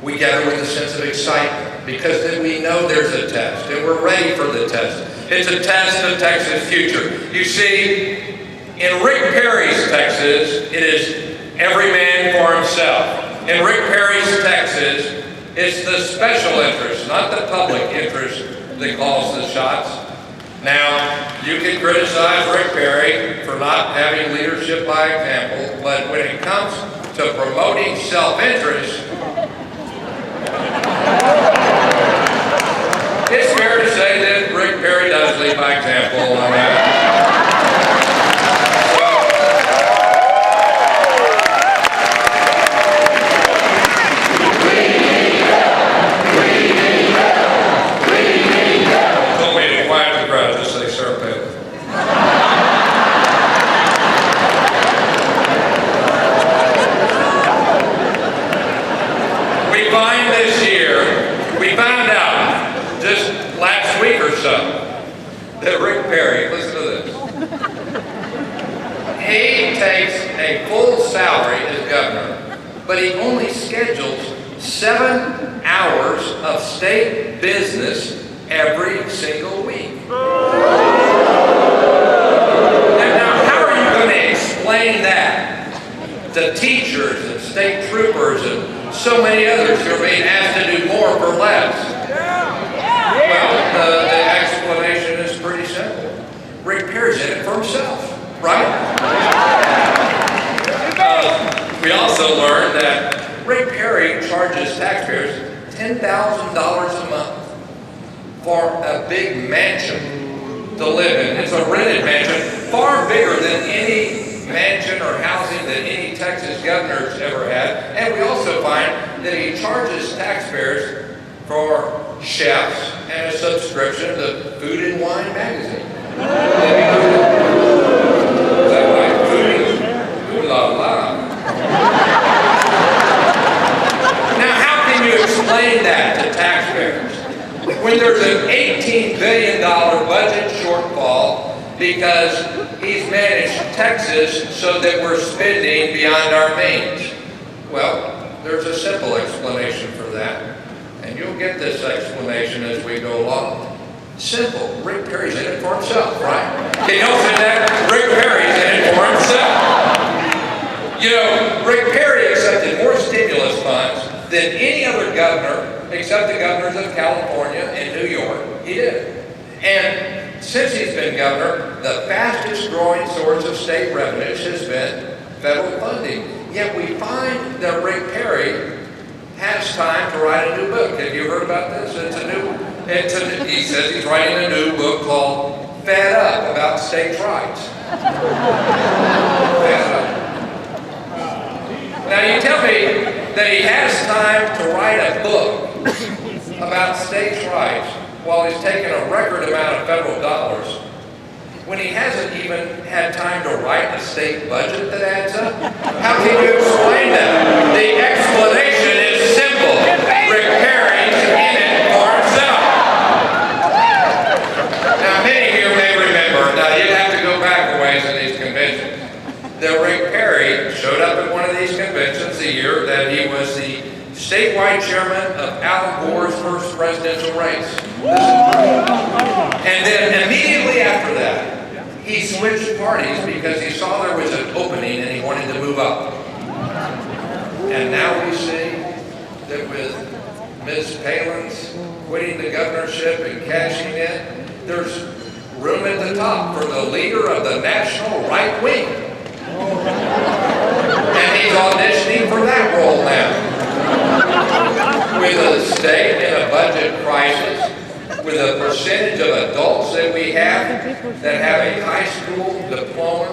We gather with a sense of excitement because then we know there's a test and we're ready for the test. It's a test of Texas' future. You see, in Rick Perry's Texas, it is every man for himself. In Rick Perry's Texas, it's the special interest, not the public interest, that calls the shots. Now, you can criticize Rick Perry for not having leadership by example, but when it comes to promoting self-interest, it's fair to say that Rick Perry does lead by example on that. That Rick Perry, listen to this, he takes a full salary as governor, but he only schedules 7 hours of state business every single week. Now how are you going to explain that to teachers and state troopers and so many others who are being asked to do more for less? Well, the explanation is pretty simple. Rick Perry's in it for himself, right? We also learned that Rick Perry charges taxpayers $10,000 a month for a big mansion to live in. It's a rented mansion, far bigger than any mansion or housing that any Texas governor's ever had. And we also find that he charges taxpayers for chefs and a subscription to Food and Wine magazine. Is that right? Food? Ooh la la. Now, how can you explain that to taxpayers when there's an $18 billion budget shortfall because he's managed Texas so that we're spending beyond our means? Well, there's a simple explanation for that. And you'll get this explanation as we go along. Simple. Rick Perry's in it for himself, right? Can you all say that? Rick Perry's in it for himself. You know, Rick Perry accepted more stimulus funds than any other governor except the governors of California and New York. He did. And since he's been governor, the fastest growing source of state revenues has been federal funding. Yet we find that Rick Perry has time to write a new book. Have you heard about this? He says he's writing a new book called Fed Up, about states' rights. Fed Up. Now you tell me that he has time to write a book about states' rights while he's taking a record amount of federal dollars when he hasn't even had time to write a state budget that adds up? How can you explain that? The explanation is simple. Rick Perry's in it for himself. Now, many here may remember, now you'd have to go back a ways in these conventions, that Rick Perry showed up at one of these conventions the year that he was the statewide chairman of Al Gore's first presidential race. And then immediately after that, he switched parties because he saw there was an opening and he wanted to move up. And now we see that with Ms. Palin's quitting the governorship and cashing in, there's room at the top for the leader of the national right wing. And he's auditioning for that role now. With a state in a budget crisis, with a percentage of adults that we have that have a high school diploma,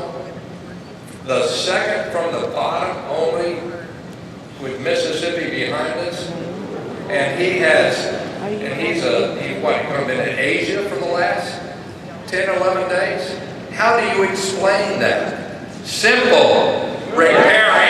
the second from the bottom only, with Mississippi behind us, and he's been in Asia for the last 10, 11 days. How do you explain that? Simple. Rick Perry